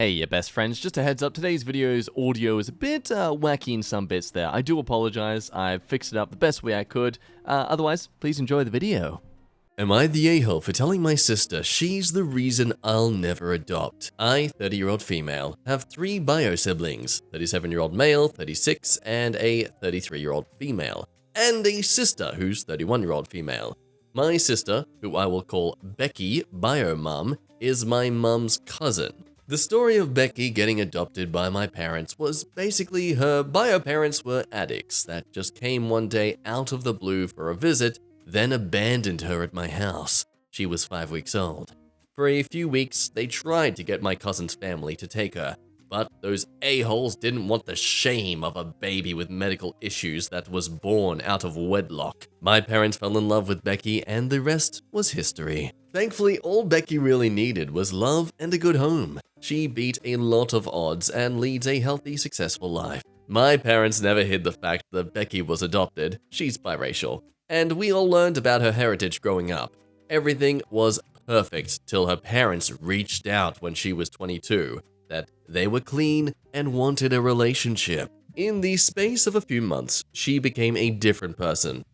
Hey, your best friends, just a heads up, today's video's audio is a bit wacky in some bits there. I do apologize, I've fixed it up the best way I could. Otherwise, please enjoy the video. Am I the a-hole for telling my sister she's the reason I'll never adopt? I, 30-year-old female, have 3 bio-siblings, 37-year-old male, 36, and a 33-year-old female, and a sister who's 31-year-old female. My sister, who I will call Becky, bio-mum, is my mum's cousin. The story of Becky getting adopted by my parents was basically her bio-parents were addicts that just came one day out of the blue for a visit, then abandoned her at my house. She was 5 weeks old. For a few weeks, they tried to get my cousin's family to take her, but those a-holes didn't want the shame of a baby with medical issues that was born out of wedlock. My parents fell in love with Becky, and the rest was history. Thankfully, all Becky really needed was love and a good home. She beat a lot of odds and leads a healthy, successful life. My parents never hid the fact that Becky was adopted. She's biracial. And we all learned about her heritage growing up. Everything was perfect till her parents reached out when she was 22, that they were clean and wanted a relationship. In the space of a few months, she became a different person.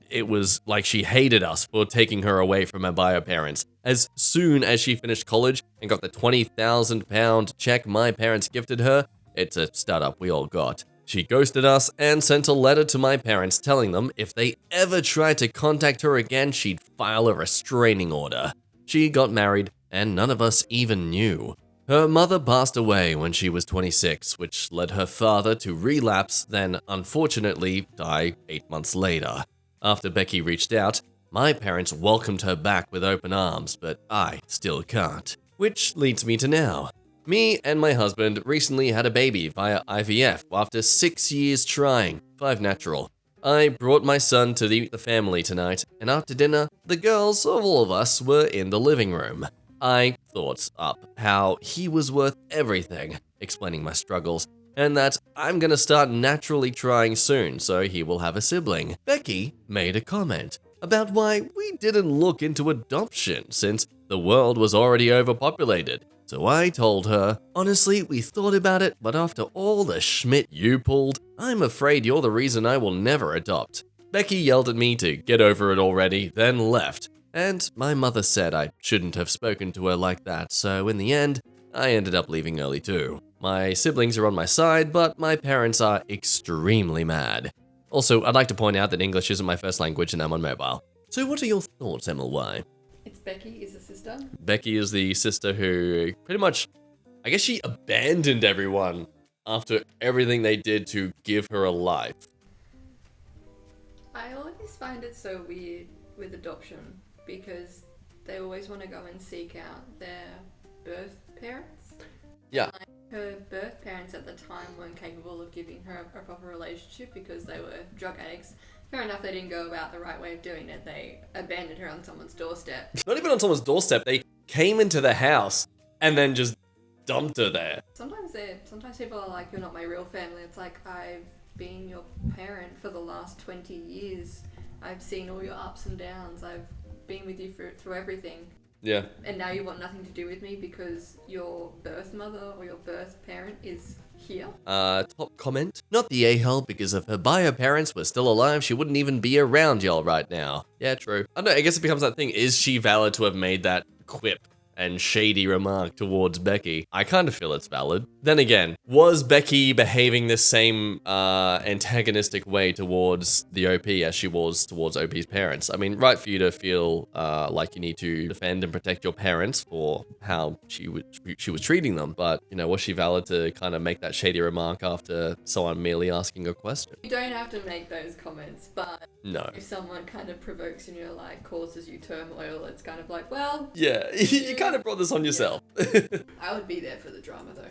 It was like she hated us for taking her away from her bio parents. As soon as she finished college and got the £20,000 check my parents gifted her, it's a startup we all got. She ghosted us and sent a letter to my parents telling them if they ever tried to contact her again, she'd file a restraining order. She got married and none of us even knew. Her mother passed away when she was 26, which led her father to relapse, then unfortunately die 8 months later. After Becky reached out, my parents welcomed her back with open arms, but I still can't. Which leads me to now. Me and my husband recently had a baby via IVF after 6 years trying, 5 natural. I brought my son to the family tonight, and after dinner, the girls of all of us were in the living room. I thought up how he was worth everything, explaining my struggles, and that I'm gonna start naturally trying soon so he will have a sibling. Becky made a comment about why we didn't look into adoption since the world was already overpopulated. So I told her, honestly, we thought about it, but after all the schmidt you pulled, I'm afraid you're the reason I will never adopt. Becky yelled at me to get over it already, then left. And my mother said I shouldn't have spoken to her like that, so in the end, I ended up leaving early too. My siblings are on my side, but my parents are extremely mad. Also, I'd like to point out that English isn't my first language and I'm on mobile. So what are your thoughts, MLY? It's Becky is the sister. Becky is the sister who pretty much, I guess she abandoned everyone after everything they did to give her a life. I always find it so weird with adoption because they always want to go and seek out their birth parents. Yeah. Her birth parents at the time weren't capable of giving her a proper relationship because they were drug addicts. Fair enough, they didn't go about the right way of doing it. They abandoned her on someone's doorstep. Not even on someone's doorstep, they came into the house and then just dumped her there. Sometimes people are like, you're not my real family. It's like, I've been your parent for the last 20 years. I've seen all your ups and downs. I've been with you through everything. Yeah. And now you want nothing to do with me because your birth mother or your birth parent is here? Top comment. Not the a-hole, because if her bio parents were still alive, she wouldn't even be around y'all right now. Yeah, true. I don't know, I guess it becomes that thing. Is she valid to have made that quip and shady remark towards Becky? I kind of feel it's valid. Then again, was Becky behaving the same antagonistic way towards the OP as she was towards OP's parents? I mean, right for you to feel like you need to defend and protect your parents for how she was treating them, but, you know, was she valid to kind of make that shady remark after someone merely asking a question? You don't have to make those comments, but No. if someone kind of provokes you and like causes you turmoil, it's kind of like, well... Yeah, you kind of brought this on yourself. I would be there for the drama though.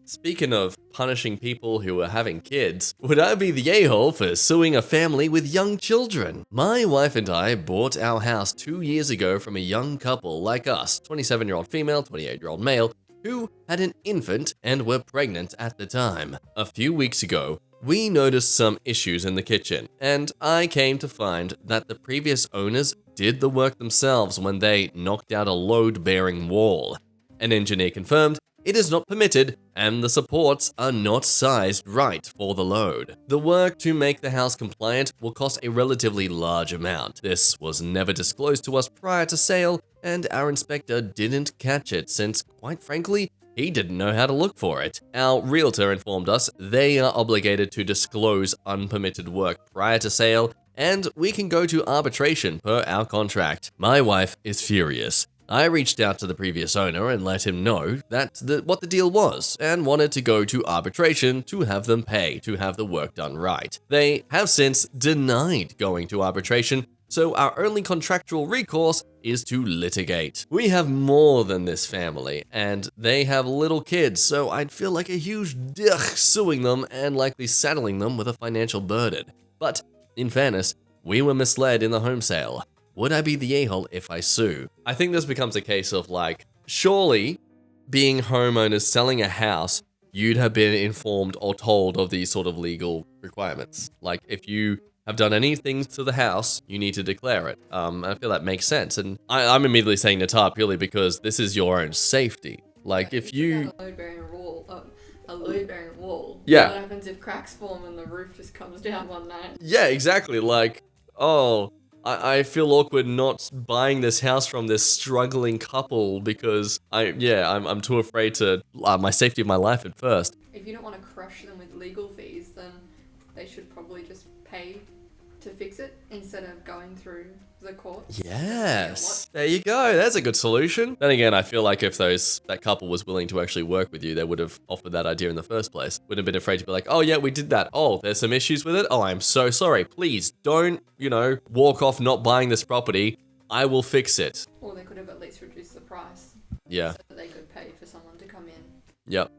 Speaking of punishing people who are having kids, would I be the a-hole for suing a family with young children? My wife and I bought our house 2 years ago from a young couple like us, 27-year-old female, 28-year-old male, who had an infant and were pregnant at the time. A few weeks ago, we noticed some issues in the kitchen, and I came to find that the previous owners did the work themselves when they knocked out a load-bearing wall. An engineer confirmed it is not permitted, and the supports are not sized right for the load. The work to make the house compliant will cost a relatively large amount. This was never disclosed to us prior to sale, and our inspector didn't catch it since, quite frankly, he didn't know how to look for it. Our realtor informed us they are obligated to disclose unpermitted work prior to sale, and we can go to arbitration per our contract. My wife is furious. I reached out to the previous owner and let him know what the deal was and wanted to go to arbitration to have them pay to have the work done right. They have since denied going to arbitration, so our only contractual recourse is to litigate. We have more than this family, and they have little kids, so I'd feel like a huge dick suing them and likely saddling them with a financial burden. But, in fairness, we were misled in the home sale. Would I be the a-hole if I sue? I think this becomes a case of like, surely, being homeowners selling a house, you'd have been informed or told of these sort of legal requirements. Like, if you have done anything to the house, you need to declare it. I feel that makes sense. And I'm immediately saying Natar purely because this is your own safety. Like, if you... A load-bearing wall. Yeah. What happens if cracks form and the roof just comes down one night? Yeah, exactly. Like, oh... I feel awkward not buying this house from this struggling couple because I'm too afraid to my safety of my life at first. If you don't want to crush them with legal fees, then they should probably just pay to fix it instead of going through the courts. Yes, there you go. That's a good solution. Then again, I feel like if that couple was willing to actually work with you, they would have offered that idea in the first place. Wouldn't have been afraid to be like, oh yeah, we did that. Oh, there's some issues with it. Oh, I'm so sorry. Please don't, walk off not buying this property. I will fix it. Or they could have at least reduced the price. Yeah. So that they could pay for someone to come in. Yep.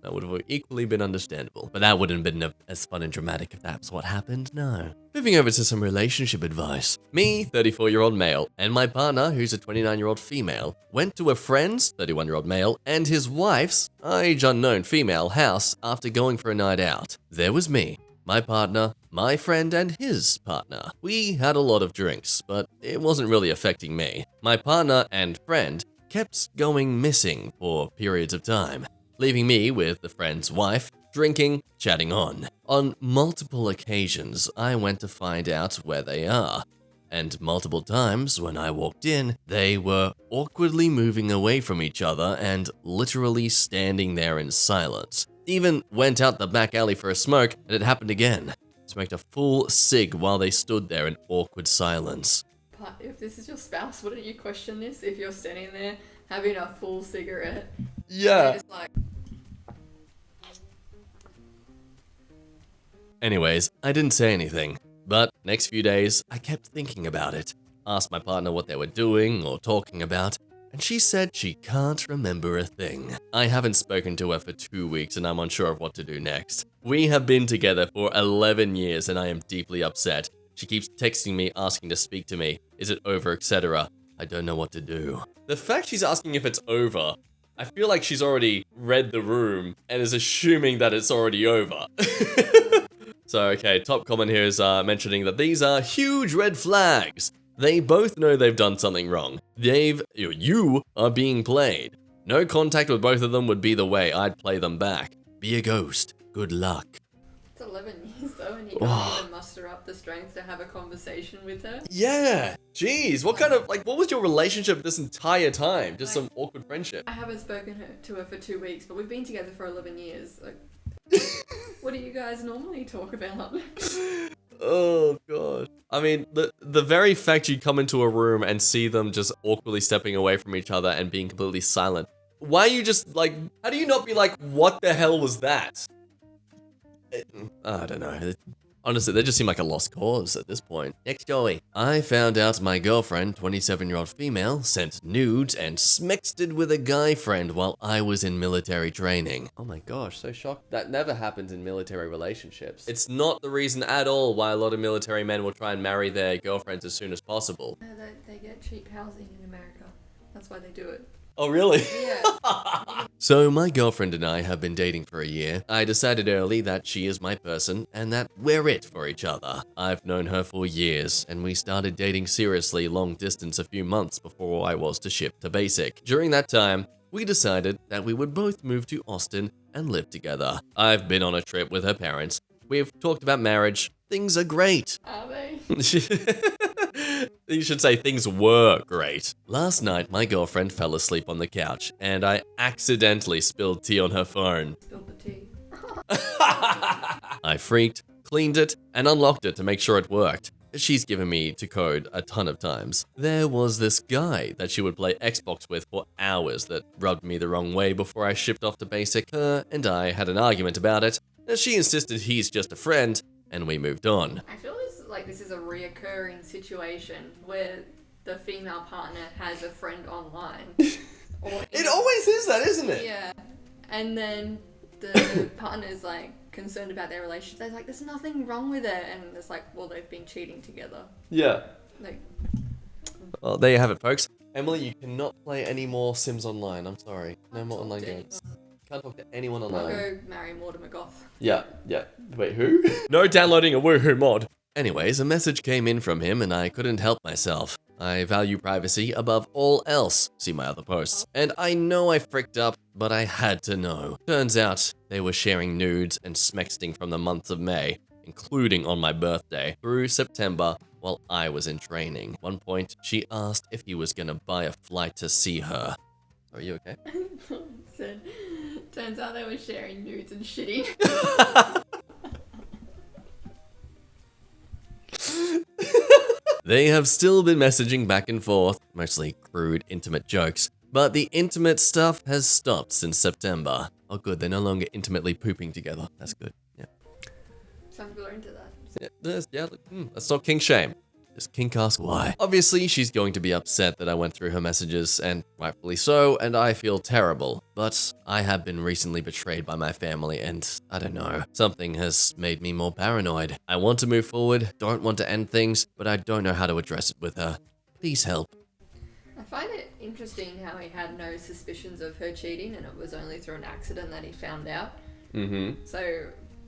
That would have equally been understandable. But that wouldn't have been as fun and dramatic if that was what happened, no. Moving over to some relationship advice. Me, 34-year-old male, and my partner, who's a 29-year-old female, went to a friend's, 31-year-old male, and his wife's, age unknown female, house after going for a night out. There was me, my partner, my friend, and his partner. We had a lot of drinks, but it wasn't really affecting me. My partner and friend kept going missing for periods of time, leaving me with the friend's wife, drinking, chatting on. On multiple occasions, I went to find out where they are, and multiple times when I walked in, they were awkwardly moving away from each other and literally standing there in silence. Even went out the back alley for a smoke, and it happened again. Smoked a full cig while they stood there in awkward silence. But if this is your spouse, wouldn't you question this if you're standing there having a full cigarette? Yeah. Just like... Anyways, I didn't say anything, but next few days, I kept thinking about it. Asked my partner what they were doing or talking about, and she said she can't remember a thing. I haven't spoken to her for 2 weeks and I'm unsure of what to do next. We have been together for 11 years and I am deeply upset. She keeps texting me asking to speak to me. Is it over, etc. I don't know what to do. The fact she's asking if it's over, I feel like she's already read the room and is assuming that it's already over. So, okay, top comment here is mentioning that these are huge red flags. They both know they've done something wrong. You are being played. No contact with both of them would be the way I'd play them back. Be a ghost. Good luck. It's 11 years though, and you can't even muster up the strength to have a conversation with her. Yeah, jeez, what was your relationship this entire time? Just some awkward friendship. I haven't spoken to her for 2 weeks, but we've been together for 11 years. What do you guys normally talk about? Oh god. I mean, the very fact you come into a room and see them just awkwardly stepping away from each other and being completely silent. Why are you just how do you not be like, what the hell was that? I don't know. Honestly, they just seem like a lost cause at this point. Next story. I found out my girlfriend, 27-year-old female, sent nudes and smexted with a guy friend while I was in military training. Oh my gosh, so shocked. That never happens in military relationships. It's not the reason at all why a lot of military men will try and marry their girlfriends as soon as possible. No, they get cheap housing in America. That's why they do it. Oh, really? Yeah. So my girlfriend and I have been dating for a year. I decided early that she is my person and that we're it for each other. I've known her for years, and we started dating seriously long distance a few months before I was to ship to basic. During that time, we decided that we would both move to Austin and live together. I've been on a trip with her parents. We've talked about marriage. Things are great. Are they? You should say things were great. Last night, my girlfriend fell asleep on the couch, and I accidentally spilled tea on her phone. Spilled the tea. I freaked, cleaned it, and unlocked it to make sure it worked. She's given me to code a ton of times. There was this guy that she would play Xbox with for hours that rubbed me the wrong way before I shipped off to basic. Her and I had an argument about it, and she insisted he's just a friend, and we moved on. I feel like this is a reoccurring situation where the female partner has a friend online. It always is that, isn't it? Yeah. And then the partner's like concerned about their relationship. They're like, there's nothing wrong with it. And it's like, well, they've been cheating together. Yeah. Like, well, there you have it, folks. Emily, you cannot play any more Sims Online. I'm sorry. No more online games. Can't talk to anyone online. I'll go marry Mortimer Goth. Yeah. Wait, who? No downloading a woohoo mod. Anyways, a message came in from him and I couldn't help myself. I value privacy above all else. See my other posts. And I know I fricked up, but I had to know. Turns out they were sharing nudes and smexting from the month of May, including on my birthday, through September while I was in training. At one point, she asked if he was gonna buy a flight to see her. Are you okay? Said, turns out they were sharing nudes and shitting. They have still been messaging back and forth, mostly crude, intimate jokes. But the intimate stuff has stopped since September. Oh good, they're no longer intimately pooping together. That's good, yeah. Some people are into that. That's not kink shame. Just kink ask why. Obviously, she's going to be upset that I went through her messages, and rightfully so, and I feel terrible. But I have been recently betrayed by my family, and I don't know, something has made me more paranoid. I want to move forward, don't want to end things, but I don't know how to address it with her. Please help. I find it interesting how he had no suspicions of her cheating, and it was only through an accident that he found out. Mm-hmm. So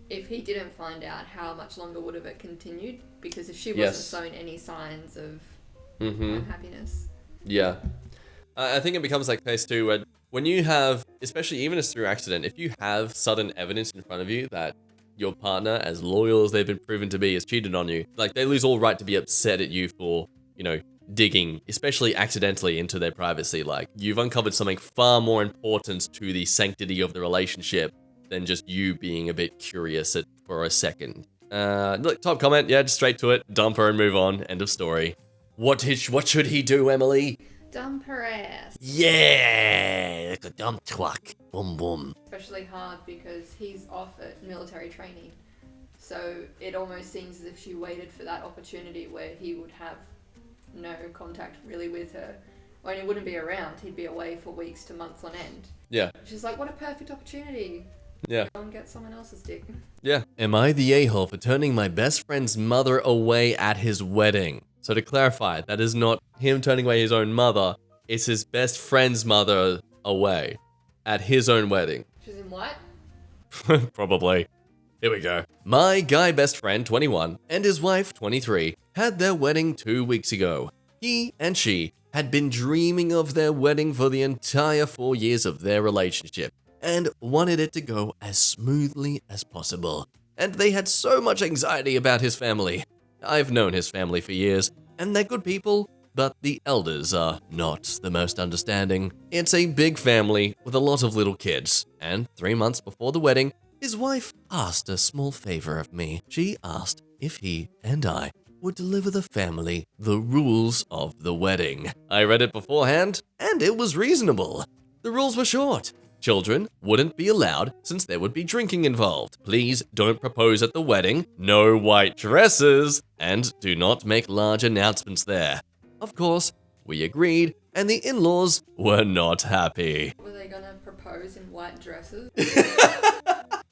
if he didn't find out, how much longer would have it continued? Because if she wasn't showing any signs of unhappiness. Yeah. I think it becomes like phase 2 when you have, especially even as through accident, if you have sudden evidence in front of you that your partner, as loyal as they've been proven to be, has cheated on you, like they lose all right to be upset at you for, digging, especially accidentally, into their privacy. Like you've uncovered something far more important to the sanctity of the relationship than just you being a bit curious for a second. Look, top comment, yeah, just straight to it. Dump her and move on. End of story. What should he do, Emily? Dump her ass. Yeah, like a dump twat. Boom, boom. Especially hard because he's off at military training. So it almost seems as if she waited for that opportunity where he would have no contact really with her. When he wouldn't be around, he'd be away for weeks to months on end. Yeah. She's like, what a perfect opportunity. Yeah. Go and get someone else's dick. Yeah. Am I the a-hole for turning my best friend's mother away at his wedding? So to clarify, that is not him turning away his own mother. It's his best friend's mother away at his own wedding. She's in what? Probably. Here we go. My guy best friend, 21, and his wife, 23, had their wedding 2 weeks ago. He and she had been dreaming of their wedding for the entire 4 years of their relationship and wanted it to go as smoothly as possible. And they had so much anxiety about his family. I've known his family for years, and they're good people, but the elders are not the most understanding. It's a big family with a lot of little kids, and 3 months before the wedding, his wife asked a small favor of me. She asked if he and I would deliver the family the rules of the wedding. I read it beforehand, and it was reasonable. The rules were short. Children wouldn't be allowed since there would be drinking involved. Please don't propose at the wedding, no white dresses, and do not make large announcements there. Of course, we agreed, and the in-laws were not happy. Were they gonna propose in white dresses?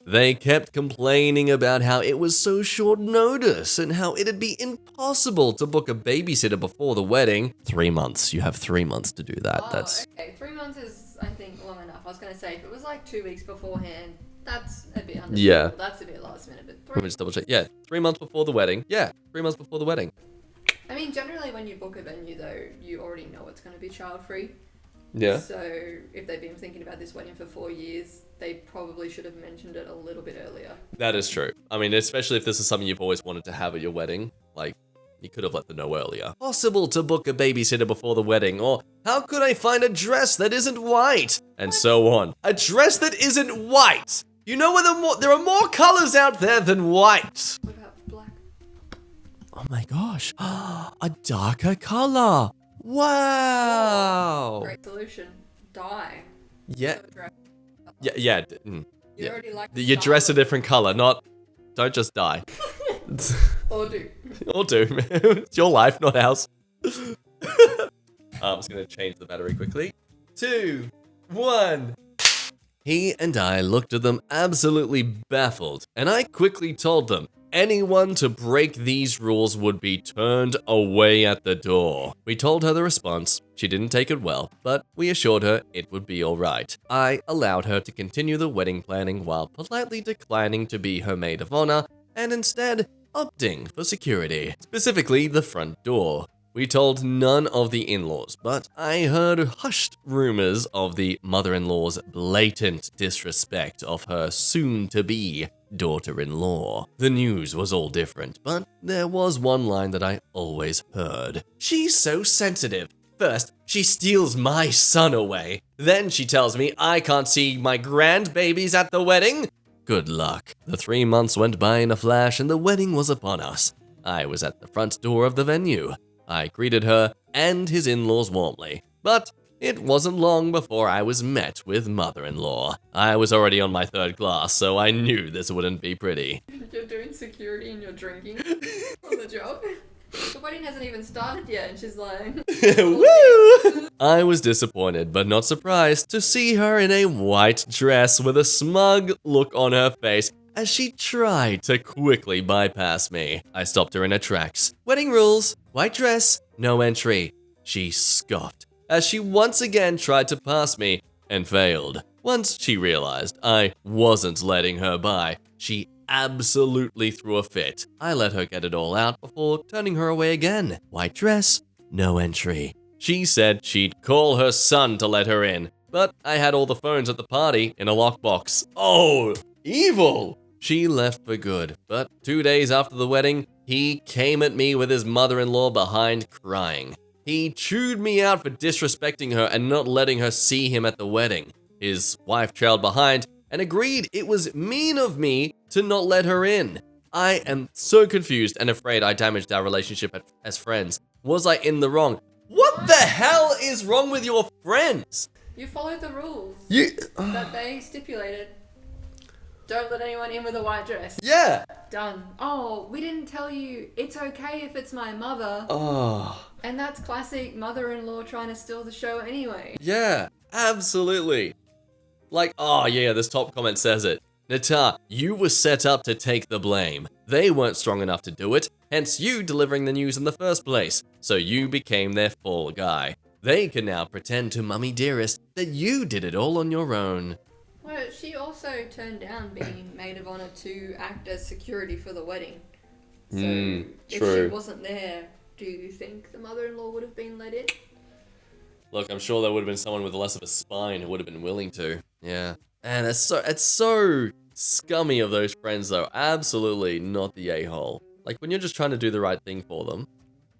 They kept complaining about how it was so short notice and how it'd be impossible to book a babysitter before the wedding. 3 months. You have 3 months to do that. Okay. 3 months is, I think, long enough. I was going to say, if it was like 2 weeks beforehand, that's a bit understandable. Yeah. That's a bit last minute. But Let me just double check. Yeah, 3 months before the wedding. Yeah, 3 months before the wedding. I mean, generally when you book a venue, though, you already know it's going to be child-free. Yeah. So if they've been thinking about this wedding for 4 years, they probably should have mentioned it a little bit earlier. That is true. I mean, especially if this is something you've always wanted to have at your wedding. Like, you could have let them know earlier. Possible to book a babysitter before the wedding, or how could I find a dress that isn't white? And so on. A dress that isn't white! You know there are more colors out there than white! What about black? Oh my gosh. A darker color. Wow. Great solution. Dye. Yeah. So dress. Yeah. You Yeah. already like You dress a different color, don't just die. Or do. Or do. It's your life, not ours. I'm just going to change the battery quickly. 2, 1. He and I looked at them absolutely baffled, and I quickly told them anyone to break these rules would be turned away at the door. We told her the response. She didn't take it well, but we assured her it would be alright. I allowed her to continue the wedding planning while politely declining to be her maid of honor, and instead opting for security, specifically the front door. We told none of the in-laws, but I heard hushed rumors of the mother-in-law's blatant disrespect of her soon-to-be daughter-in-law. The news was all different, but there was one line that I always heard. She's so sensitive. First, she steals my son away. Then she tells me I can't see my grandbabies at the wedding. Good luck. The 3 months went by in a flash and the wedding was upon us. I was at the front door of the venue. I greeted her and his in-laws warmly, but it wasn't long before I was met with mother-in-law. I was already on my 3rd glass, so I knew this wouldn't be pretty. You're doing security and you're drinking on the job. The wedding hasn't even started yet, and she's like, Woo! I was disappointed, but not surprised, to see her in a white dress with a smug look on her face as she tried to quickly bypass me. I stopped her in her tracks. Wedding rules, white dress, no entry. She scoffed as she once again tried to pass me and failed. Once she realized I wasn't letting her by, she absolutely threw a fit. I let her get it all out before turning her away again. White dress, no entry. She said she'd call her son to let her in, but I had all the phones at the party in a lockbox. Oh, evil! She left for good, but 2 days after the wedding, he came at me with his mother-in-law behind crying. He chewed me out for disrespecting her and not letting her see him at the wedding. His wife trailed behind and agreed it was mean of me to not let her in. I am so confused and afraid I damaged our relationship as friends. Was I in the wrong? What the hell is wrong with your friends? you followed the rules You... that they stipulated. Don't let anyone in with a white dress. Yeah. Done. Oh, we didn't tell you. It's okay if it's my mother. Oh. And that's classic mother-in-law trying to steal the show anyway. Yeah, absolutely. Like, oh yeah, this top comment says it. Nata, you were set up to take the blame. They weren't strong enough to do it, hence you delivering the news in the first place. So you became their fall guy. They can now pretend to Mummy Dearest that you did it all on your own. Well, she also turned down being maid of honor to act as security for the wedding. So if true. she wasn't there, do you think the mother-in-law would have been let in? Look, I'm sure there would have been someone with less of a spine who would have been willing to. Yeah. And it's so scummy of those friends though. Absolutely not the a-hole. Like when you're just trying to do the right thing for them.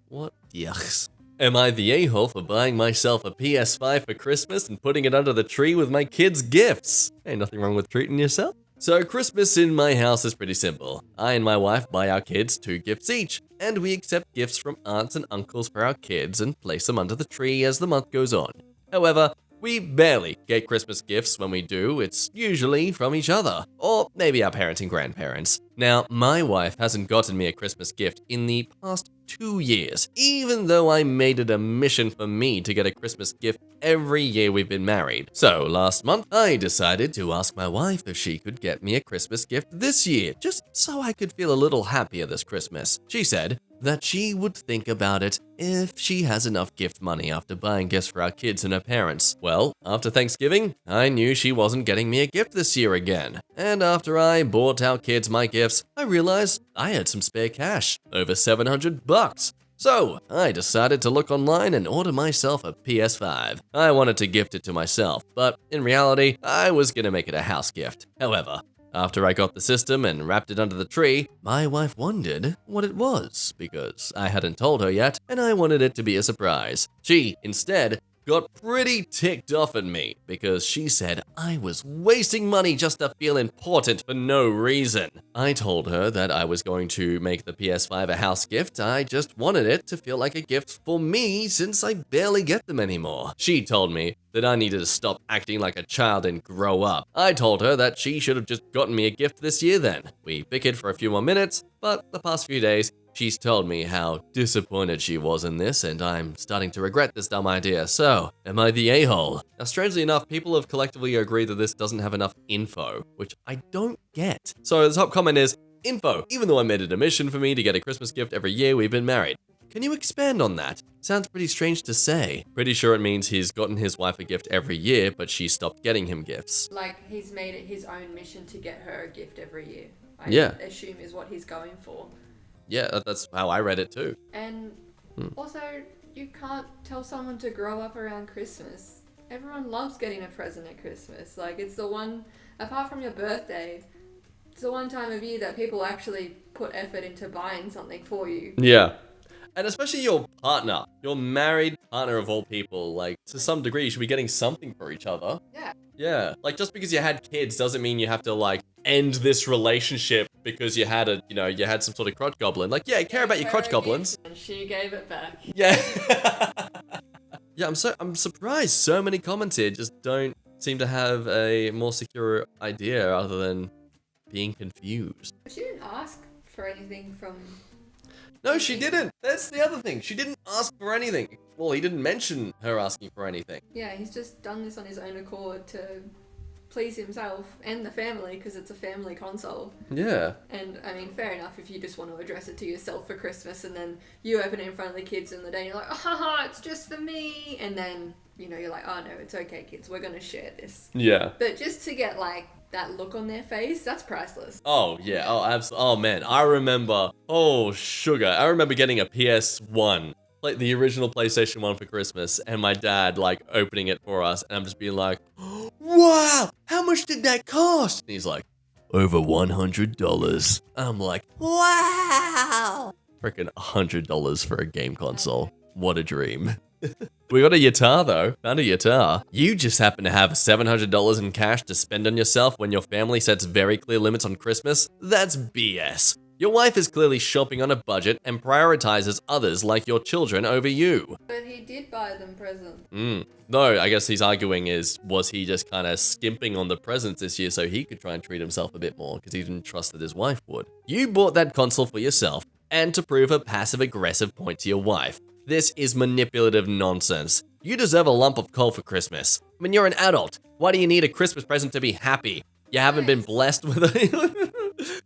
What? Yucks. Am I the a-hole for buying myself a PS5 for Christmas and putting it under the tree with my kids' gifts? Ain't nothing wrong with treating yourself. So Christmas in my house is pretty simple. I and my wife buy our kids 2 gifts each, and we accept gifts from aunts and uncles for our kids and place them under the tree as the month goes on. However, we barely get Christmas gifts. When we do, it's usually from each other, or maybe our parents and grandparents. Now, my wife hasn't gotten me a Christmas gift in the past 2 years, even though I made it a mission for me to get a Christmas gift every year we've been married. So last month, I decided to ask my wife if she could get me a Christmas gift this year, just so I could feel a little happier this Christmas. She said that she would think about it if she has enough gift money after buying gifts for our kids and her parents. Well, after Thanksgiving, I knew she wasn't getting me a gift this year again. And after I bought our kids my gifts, I realized I had some spare cash, over $700. So, I decided to look online and order myself a PS5. I wanted to gift it to myself, but in reality, I was gonna make it a house gift. However, after I got the system and wrapped it under the tree, my wife wondered what it was, because I hadn't told her yet, and I wanted it to be a surprise. She, instead, got pretty ticked off at me because she said I was wasting money just to feel important for no reason. I told her that I was going to make the PS5 a house gift. I just wanted it to feel like a gift for me since I barely get them anymore. She told me that I needed to stop acting like a child and grow up. I told her that she should have just gotten me a gift this year then. We bickered for a few more minutes, but the past few days, she's told me how disappointed she was in this, and I'm starting to regret this dumb idea. So, am I the a-hole? Now, strangely enough, people have collectively agreed that this doesn't have enough info, which I don't get. So the top comment is, info. Even though I made it a mission for me to get a Christmas gift every year we've been married. Can you expand on that? Sounds pretty strange to say. Pretty sure it means he's gotten his wife a gift every year, but she stopped getting him gifts. Like, he's made it his own mission to get her a gift every year. I assume is what he's going for. Yeah, that's how I read it too. And also, you can't tell someone to grow up around Christmas. Everyone loves getting a present at Christmas. Like, it's the one, apart from your birthday, it's the one time of year that people actually put effort into buying something for you. Yeah. And especially your partner, your married partner of all people, like, to some degree, you should be getting something for each other. Yeah. Yeah. Like, just because you had kids doesn't mean you have to, like, end this relationship because you had you had some sort of crotch goblin. Like, yeah, I care about your crotch goblins. And she gave it back. Yeah. Yeah, I'm surprised so many comments here just don't seem to have a more secure idea other than being confused. She didn't ask for anything from... No, she didn't. That's the other thing. She didn't ask for anything. Well, he didn't mention her asking for anything. Yeah, he's just done this on his own accord to please himself and the family because it's a family console. Yeah. And, I mean, fair enough if you just want to address it to yourself for Christmas and then you open it in front of the kids in the day and you're like, haha, it's just for me. And then, you're like, oh no, it's okay, kids, we're going to share this. Yeah. But just to get, like, that look on their face, that's priceless. Oh, yeah. Oh, absolutely. Oh, man. I remember. Oh, sugar. I remember getting a PS1, like the original PlayStation 1 for Christmas, and my dad, like, opening it for us, and I'm just being like, wow, how much did that cost? And he's like, over $100. I'm like, wow. Freaking $100 for a game console. What a dream. We got a guitar though. Found a guitar. You just happen to have $700 in cash to spend on yourself when your family sets very clear limits on Christmas? That's BS. Your wife is clearly shopping on a budget and prioritizes others like your children over you. But he did buy them presents. No, I guess he's arguing was he just kind of skimping on the presents this year so he could try and treat himself a bit more because he didn't trust that his wife would. You bought that console for yourself and to prove a passive-aggressive point to your wife. This is manipulative nonsense. You deserve a lump of coal for Christmas. I mean, you're an adult. Why do you need a Christmas present to be happy? You haven't been blessed with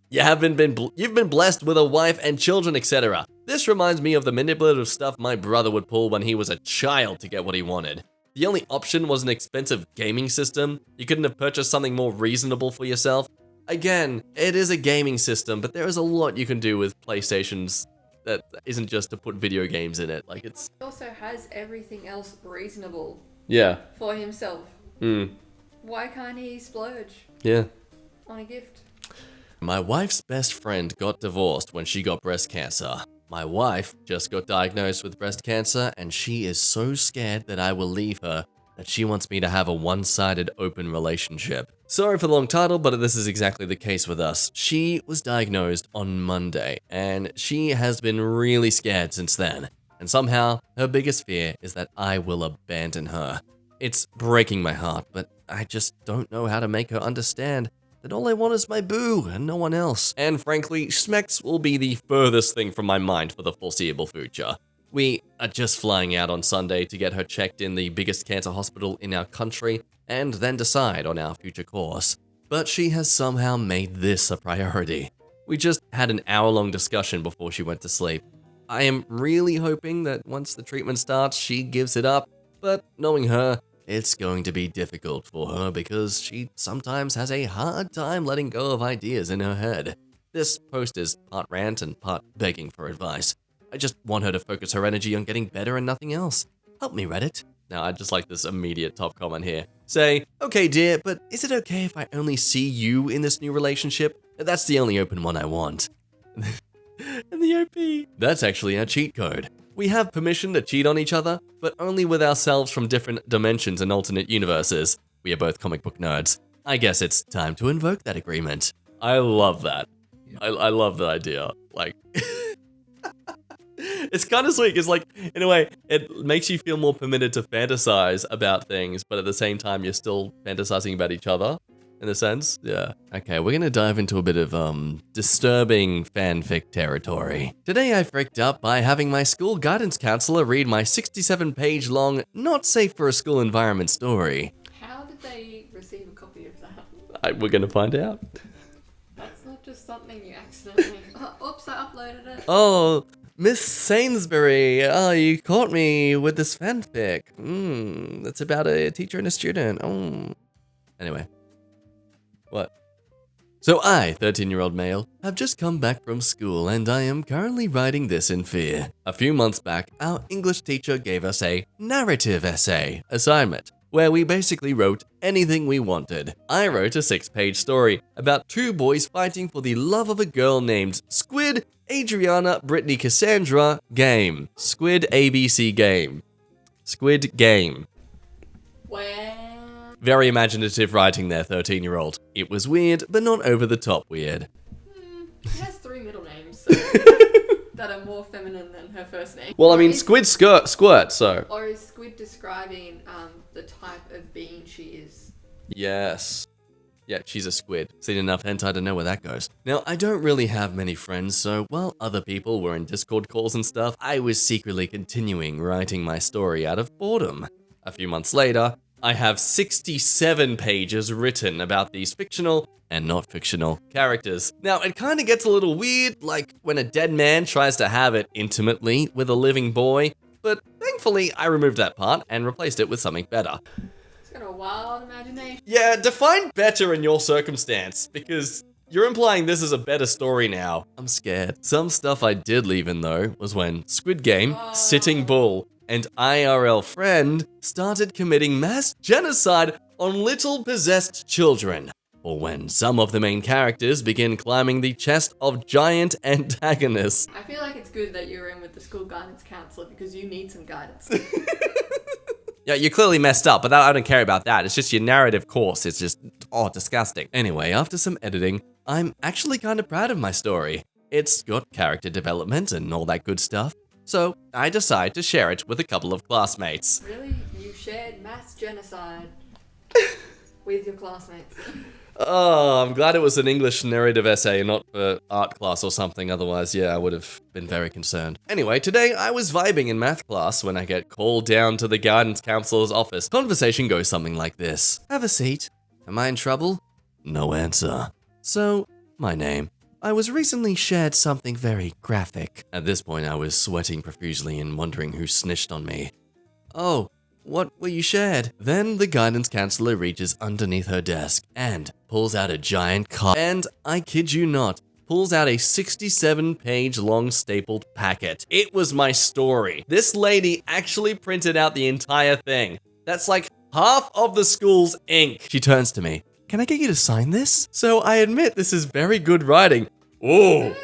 you've been blessed with a wife and children, etc. This reminds me of the manipulative stuff my brother would pull when he was a child to get what he wanted. The only option was an expensive gaming system. You couldn't have purchased something more reasonable for yourself. Again, it is a gaming system, but there is a lot you can do with PlayStations that isn't just to put video games in it. Like, it's... He also has everything else reasonable. Yeah. For himself. Why can't he splurge? Yeah. On a gift? My wife's best friend got divorced when she got breast cancer. My wife just got diagnosed with breast cancer, and she is so scared that I will leave her that she wants me to have a one-sided open relationship. Sorry for the long title, but this is exactly the case with us. She was diagnosed on Monday, and she has been really scared since then. And somehow, her biggest fear is that I will abandon her. It's breaking my heart, but I just don't know how to make her understand that all I want is my boo and no one else. And frankly, Schmex will be the furthest thing from my mind for the foreseeable future. We are just flying out on Sunday to get her checked in the biggest cancer hospital in our country and then decide on our future course. But she has somehow made this a priority. We just had an hour-long discussion before she went to sleep. I am really hoping that once the treatment starts, she gives it up, but knowing her, it's going to be difficult for her because she sometimes has a hard time letting go of ideas in her head. This post is part rant and part begging for advice. I just want her to focus her energy on getting better and nothing else. Help me, Reddit. Now, I just like this immediate top comment here. Say, okay, dear, but is it okay if I only see you in this new relationship? That's the only open one I want. And the OP. That's actually our cheat code. We have permission to cheat on each other, but only with ourselves from different dimensions and alternate universes. We are both comic book nerds. I guess it's time to invoke that agreement. I love that. I love that idea. Like, it's kind of sweet because, like, in a way, it makes you feel more permitted to fantasize about things, but at the same time, you're still fantasizing about each other, in a sense. Yeah. Okay, we're gonna dive into a bit of, disturbing fanfic territory. Today, I freaked out by having my school guidance counselor read my 67-page long, not safe for a school environment story. How did they receive a copy of that? We're gonna find out. That's not just something you accidentally... oops, I uploaded it. Oh, Miss Sainsbury, you caught me with this fanfic. It's about a teacher and a student. Anyway. What? So I, 13-year-old male, have just come back from school and I am currently writing this in fear. A few months back, our English teacher gave us a narrative essay assignment, where we basically wrote anything we wanted. I wrote a 6-page story about 2 boys fighting for the love of a girl named Squid, Adriana, Brittany, Cassandra, Game. Squid ABC Game. Squid Game. Well... Very imaginative writing there, 13-year-old. It was weird, but not over the top weird. She has 3 middle names, so that are more feminine than her first name. Well, I mean, Squid squirt, so. Or is Squid describing the type of being she is? Yes. Yeah, she's a squid. Seen enough hentai to know where that goes. Now, I don't really have many friends, so while other people were in Discord calls and stuff, I was secretly continuing writing my story out of boredom. A few months later, I have 67 pages written about these fictional and not fictional characters. Now, it kind of gets a little weird, like when a dead man tries to have it intimately with a living boy, but thankfully I removed that part and replaced it with something better. It's got a wild imagination. Yeah, define better in your circumstance, because you're implying this is a better story now. I'm scared. Some stuff I did leave in though was when Squid Game, Sitting Bull, and IRL Friend started committing mass genocide on little possessed children, or when some of the main characters begin climbing the chest of giant antagonists. I feel like it's good that you're in with the school guidance counselor because you need some guidance. Yeah, you clearly messed up, but I don't care about that. It's just your narrative course. It's just, disgusting. Anyway, after some editing, I'm actually kind of proud of my story. It's got character development and all that good stuff. So I decide to share it with a couple of classmates. Really? You shared mass genocide with your classmates? Oh, I'm glad it was an English narrative essay and not for art class or something. Otherwise, yeah, I would have been very concerned. Anyway, today I was vibing in math class when I get called down to the guidance counselor's office. Conversation goes something like this. Have a seat. Am I in trouble? No answer. So, my name. I was recently shared something very graphic. At this point, I was sweating profusely and wondering who snitched on me. Oh, what were you shared? Then the guidance counselor reaches underneath her desk and pulls out a giant card. And I kid you not, pulls out a 67-page long stapled packet. It was my story. This lady actually printed out the entire thing. That's like half of the school's ink. She turns to me. Can I get you to sign this? So I admit this is very good writing. Oh!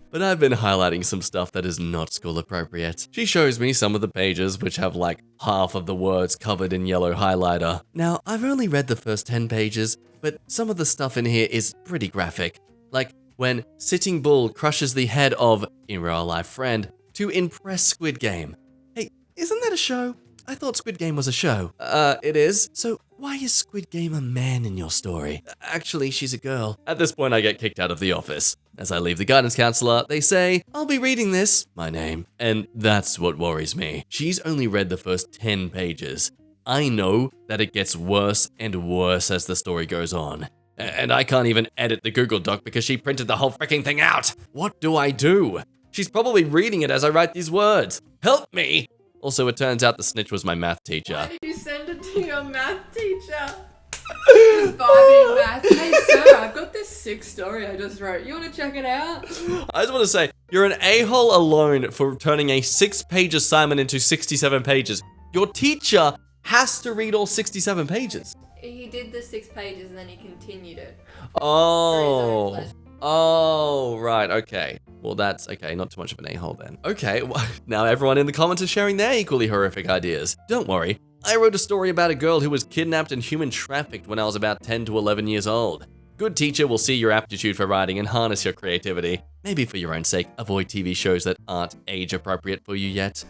But I've been highlighting some stuff that is not school appropriate. She shows me some of the pages which have like half of the words covered in yellow highlighter. Now, I've only read the first 10 pages, but some of the stuff in here is pretty graphic. Like when Sitting Bull crushes the head of, in real life friend, to impress Squid Game. Hey, isn't that a show? I thought Squid Game was a show. It is? So why is Squid Game a man in your story? Actually, she's a girl. At this point, I get kicked out of the office. As I leave the guidance counselor, they say, I'll be reading this, my name. And that's what worries me. She's only read the first 10 pages. I know that it gets worse and worse as the story goes on. And I can't even edit the Google Doc because she printed the whole freaking thing out. What do I do? She's probably reading it as I write these words. Help me! Also, it turns out the snitch was my math teacher. Why did you send it to your math teacher? Just vibing math. Hey sir, I've got this sick story I just wrote. You want to check it out? I just want to say, you're an a-hole alone for turning a 6-page assignment into 67 pages. Your teacher has to read all 67 pages. He did the 6 pages and then he continued it. Oh. Oh, right, okay. Well, that's okay, not too much of an a-hole then. Okay, well, now everyone in the comments is sharing their equally horrific ideas. Don't worry, I wrote a story about a girl who was kidnapped and human trafficked when I was about 10 to 11 years old. Good teacher will see your aptitude for writing and harness your creativity. Maybe for your own sake, avoid TV shows that aren't age appropriate for you yet.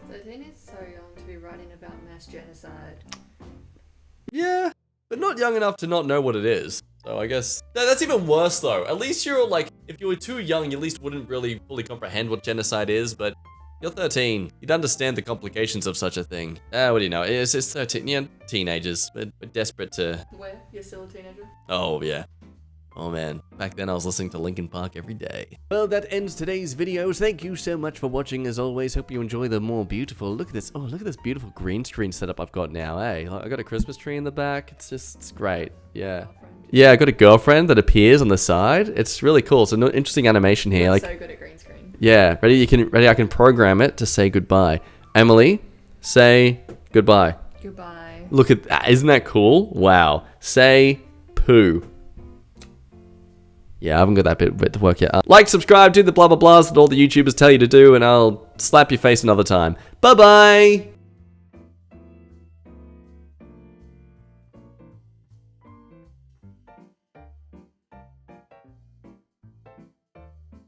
13 is so young to be writing about mass genocide. Yeah, but not young enough to not know what it is. So I guess that's even worse though. At least you're like, if you were too young, you at least wouldn't really fully comprehend what genocide is, but you're 13. You'd understand the complications of such a thing. What do you know? It's 13, yeah, teenagers. We're desperate to... Where? You're still a teenager? Oh, yeah. Oh man, back then I was listening to Linkin Park every day. Well, that ends today's videos. Thank you so much for watching as always. Hope you enjoy the more beautiful, look at this, oh look at this beautiful green screen setup I've got now, eh? I got a Christmas tree in the back, it's great, yeah. Yeah, I got a girlfriend that appears on the side. It's really cool, it's an interesting animation here. You're like, so good at green screen. Yeah, ready, I can program it to say goodbye. Emily, say goodbye. Goodbye. Look at that, isn't that cool? Wow, say poo. Yeah, I haven't got that bit to work yet. Like, subscribe, do the blah blah blahs that all the YouTubers tell you to do, and I'll slap your face another time. Bye bye!